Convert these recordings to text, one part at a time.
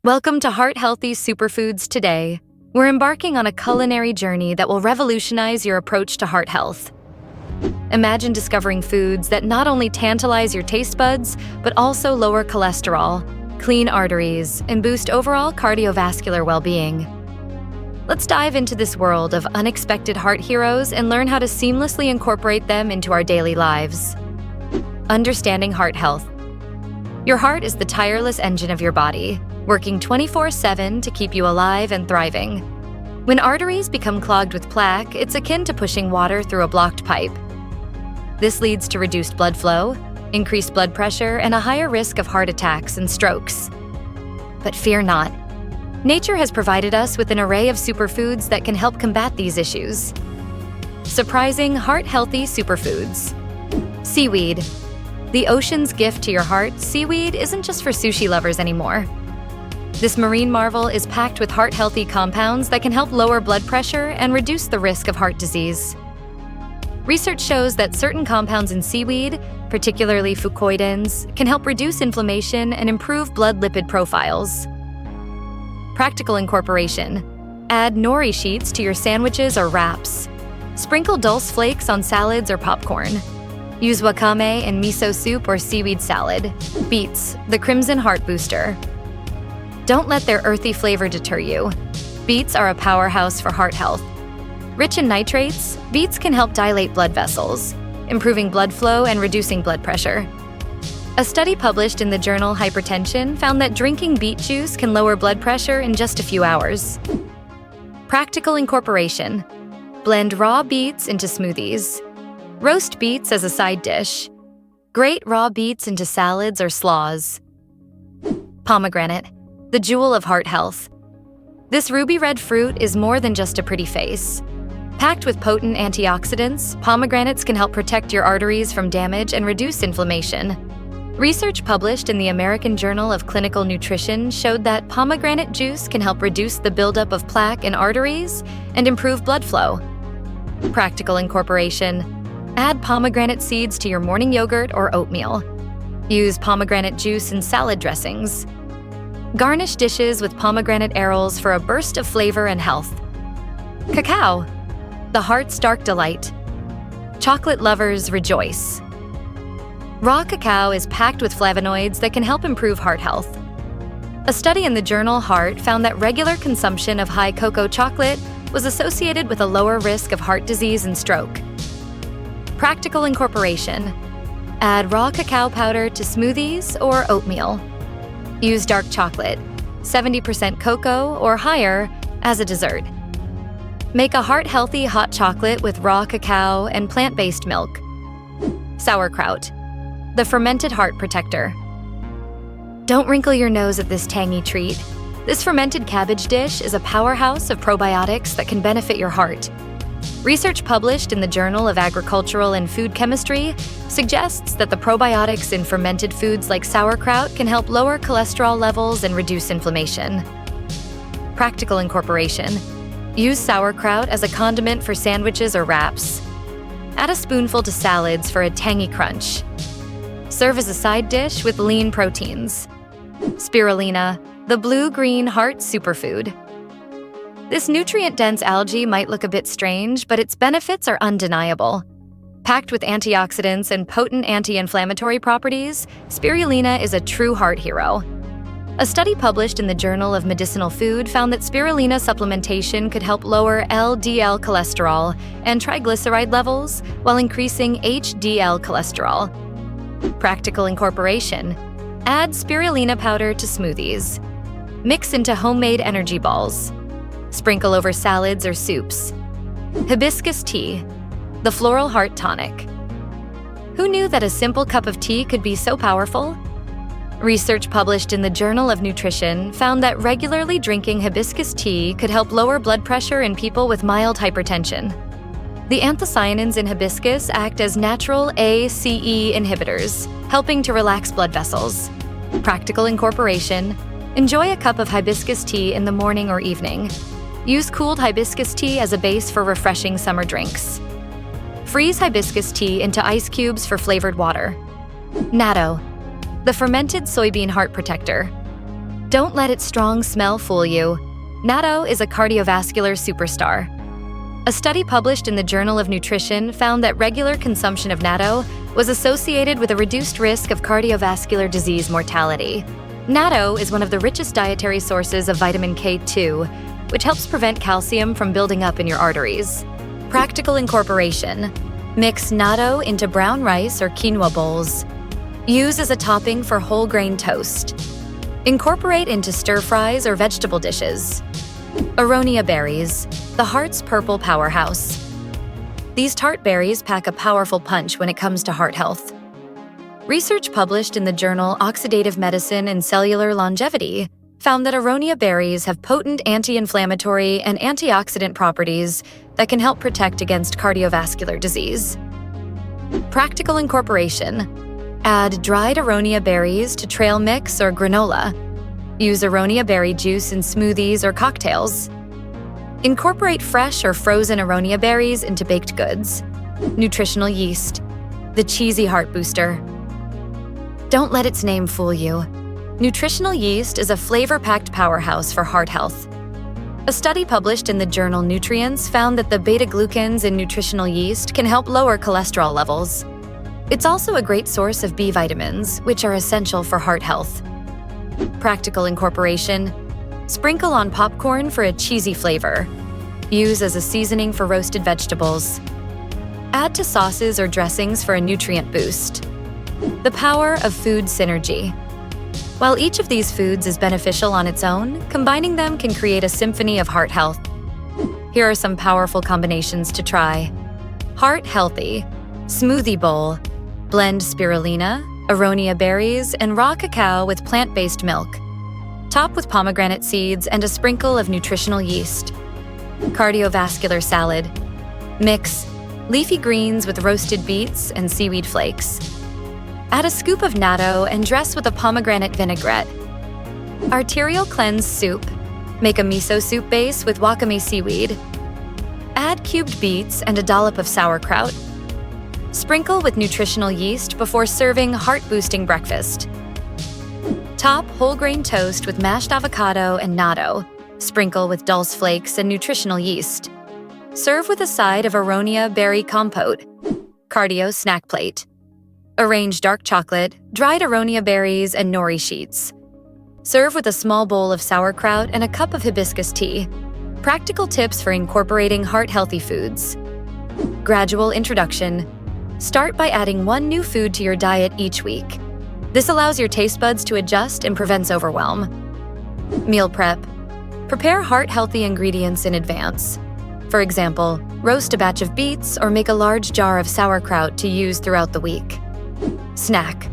Welcome to Heart Healthy Superfoods Today. We're embarking on a culinary journey that will revolutionize your approach to heart health. Imagine discovering foods that not only tantalize your taste buds, but also lower cholesterol, clean arteries, and boost overall cardiovascular well-being. Let's dive into this world of unexpected heart heroes and learn how to seamlessly incorporate them into our daily lives. Understanding heart health. Your heart is the tireless engine of your body, working 24/7 to keep you alive and thriving. When arteries become clogged with plaque, it's akin to pushing water through a blocked pipe. This leads to reduced blood flow, increased blood pressure, and a higher risk of heart attacks and strokes. But fear not. Nature has provided us with an array of superfoods that can help combat these issues. Surprising heart-healthy superfoods. Seaweed. The ocean's gift to your heart, seaweed isn't just for sushi lovers anymore. This marine marvel is packed with heart-healthy compounds that can help lower blood pressure and reduce the risk of heart disease. Research shows that certain compounds in seaweed, particularly fucoidins, can help reduce inflammation and improve blood lipid profiles. Practical incorporation. Add nori sheets to your sandwiches or wraps. Sprinkle dulse flakes on salads or popcorn. Use wakame in miso soup or seaweed salad. Beets, the crimson heart booster. Don't let their earthy flavor deter you. Beets are a powerhouse for heart health. Rich in nitrates, beets can help dilate blood vessels, improving blood flow and reducing blood pressure. A study published in the journal Hypertension found that drinking beet juice can lower blood pressure in just a few hours. Practical incorporation. Blend raw beets into smoothies. Roast beets as a side dish. Grate raw beets into salads or slaws. Pomegranate, the jewel of heart health. This ruby red fruit is more than just a pretty face. Packed with potent antioxidants, pomegranates can help protect your arteries from damage and reduce inflammation. Research published in the American Journal of Clinical Nutrition showed that pomegranate juice can help reduce the buildup of plaque in arteries and improve blood flow. Practical incorporation. Add pomegranate seeds to your morning yogurt or oatmeal. Use pomegranate juice in salad dressings. Garnish dishes with pomegranate arils for a burst of flavor and health. Cacao, the heart's dark delight. Chocolate lovers rejoice. Raw cacao is packed with flavonoids that can help improve heart health. A study in the journal Heart found that regular consumption of high cocoa chocolate was associated with a lower risk of heart disease and stroke. Practical incorporation. Add raw cacao powder to smoothies or oatmeal. Use dark chocolate, 70% cocoa or higher, as a dessert. Make a heart-healthy hot chocolate with raw cacao and plant-based milk. Sauerkraut, the fermented heart protector. Don't wrinkle your nose at this tangy treat. This fermented cabbage dish is a powerhouse of probiotics that can benefit your heart. Research published in the Journal of Agricultural and Food Chemistry suggests that the probiotics in fermented foods like sauerkraut can help lower cholesterol levels and reduce inflammation. Practical incorporation. Use sauerkraut as a condiment for sandwiches or wraps. Add a spoonful to salads for a tangy crunch. Serve as a side dish with lean proteins. Spirulina, the blue-green heart superfood. This nutrient-dense algae might look a bit strange, but its benefits are undeniable. Packed with antioxidants and potent anti-inflammatory properties, spirulina is a true heart hero. A study published in the Journal of Medicinal Food found that spirulina supplementation could help lower LDL cholesterol and triglyceride levels while increasing HDL cholesterol. Practical incorporation. Add spirulina powder to smoothies. Mix into homemade energy balls. Sprinkle over salads or soups. Hibiscus tea, the floral heart tonic. Who knew that a simple cup of tea could be so powerful? Research published in the Journal of Nutrition found that regularly drinking hibiscus tea could help lower blood pressure in people with mild hypertension. The anthocyanins in hibiscus act as natural ACE inhibitors, helping to relax blood vessels. Practical incorporation. Enjoy a cup of hibiscus tea in the morning or evening. Use cooled hibiscus tea as a base for refreshing summer drinks. Freeze hibiscus tea into ice cubes for flavored water. Natto, the fermented soybean heart protector. Don't let its strong smell fool you. Natto is a cardiovascular superstar. A study published in the Journal of Nutrition found that regular consumption of natto was associated with a reduced risk of cardiovascular disease mortality. Natto is one of the richest dietary sources of vitamin K2, which helps prevent calcium from building up in your arteries. Practical incorporation. Mix natto into brown rice or quinoa bowls. Use as a topping for whole grain toast. Incorporate into stir-fries or vegetable dishes. Aronia berries, the heart's purple powerhouse. These tart berries pack a powerful punch when it comes to heart health. Research published in the journal Oxidative Medicine and Cellular Longevity found that aronia berries have potent anti-inflammatory and antioxidant properties that can help protect against cardiovascular disease. Practical incorporation. Add dried aronia berries to trail mix or granola. Use aronia berry juice in smoothies or cocktails. Incorporate fresh or frozen aronia berries into baked goods. Nutritional yeast, the cheesy heart booster. Don't let its name fool you. Nutritional yeast is a flavor-packed powerhouse for heart health. A study published in the journal Nutrients found that the beta-glucans in nutritional yeast can help lower cholesterol levels. It's also a great source of B vitamins, which are essential for heart health. Practical incorporation. Sprinkle on popcorn for a cheesy flavor. Use as a seasoning for roasted vegetables. Add to sauces or dressings for a nutrient boost. The power of food synergy. While each of these foods is beneficial on its own, combining them can create a symphony of heart health. Here are some powerful combinations to try. Heart healthy. Smoothie bowl. Blend spirulina, aronia berries, and raw cacao with plant-based milk. Top with pomegranate seeds and a sprinkle of nutritional yeast. Cardiovascular salad. Mix leafy greens with roasted beets and seaweed flakes. Add a scoop of natto and dress with a pomegranate vinaigrette. Arterial cleanse soup. Make a miso soup base with wakame seaweed. Add cubed beets and a dollop of sauerkraut. Sprinkle with nutritional yeast before serving heart-boosting breakfast. Top whole grain toast with mashed avocado and natto. Sprinkle with dulse flakes and nutritional yeast. Serve with a side of aronia berry compote. Cardio snack plate. Arrange dark chocolate, dried aronia berries, and nori sheets. Serve with a small bowl of sauerkraut and a cup of hibiscus tea. Practical tips for incorporating heart-healthy foods. Gradual introduction. Start by adding one new food to your diet each week. This allows your taste buds to adjust and prevents overwhelm. Meal prep. Prepare heart-healthy ingredients in advance. For example, roast a batch of beets or make a large jar of sauerkraut to use throughout the week. Snack.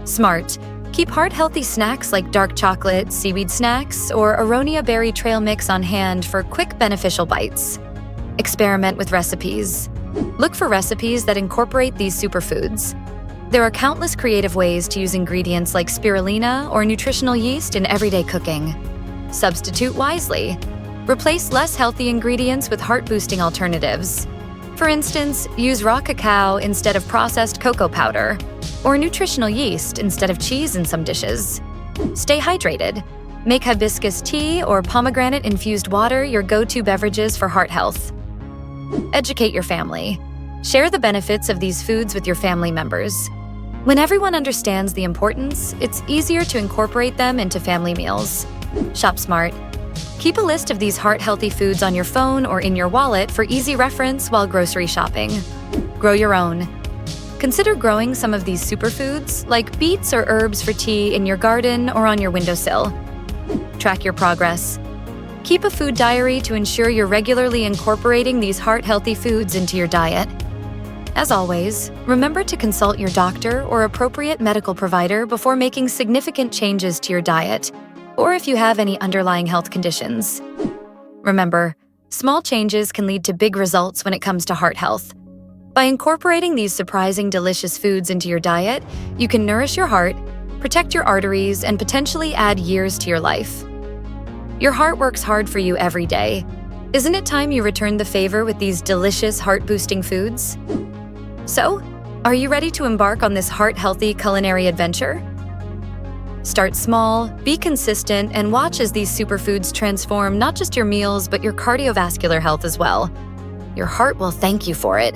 Smart. Keep heart-healthy snacks like dark chocolate, seaweed snacks, or aronia berry trail mix on hand for quick, beneficial bites. Experiment with recipes. Look for recipes that incorporate these superfoods. There are countless creative ways to use ingredients like spirulina or nutritional yeast in everyday cooking. Substitute wisely. Replace less healthy ingredients with heart-boosting alternatives. For instance, use raw cacao instead of processed cocoa powder, or nutritional yeast instead of cheese in some dishes. Stay hydrated. Make hibiscus tea or pomegranate-infused water your go-to beverages for heart health. Educate your family. Share the benefits of these foods with your family members. When everyone understands the importance, it's easier to incorporate them into family meals. Shop smart. Keep a list of these heart-healthy foods on your phone or in your wallet for easy reference while grocery shopping. Grow your own. Consider growing some of these superfoods, like beets or herbs for tea, in your garden or on your windowsill. Track your progress. Keep a food diary to ensure you're regularly incorporating these heart-healthy foods into your diet. As always, remember to consult your doctor or appropriate medical provider before making significant changes to your diet, or if you have any underlying health conditions. Remember, small changes can lead to big results when it comes to heart health. By incorporating these surprising, delicious foods into your diet, you can nourish your heart, protect your arteries, and potentially add years to your life. Your heart works hard for you every day. Isn't it time you returned the favor with these delicious, heart-boosting foods? So, are you ready to embark on this heart-healthy culinary adventure? Start small, be consistent, and watch as these superfoods transform not just your meals, but your cardiovascular health as well. Your heart will thank you for it.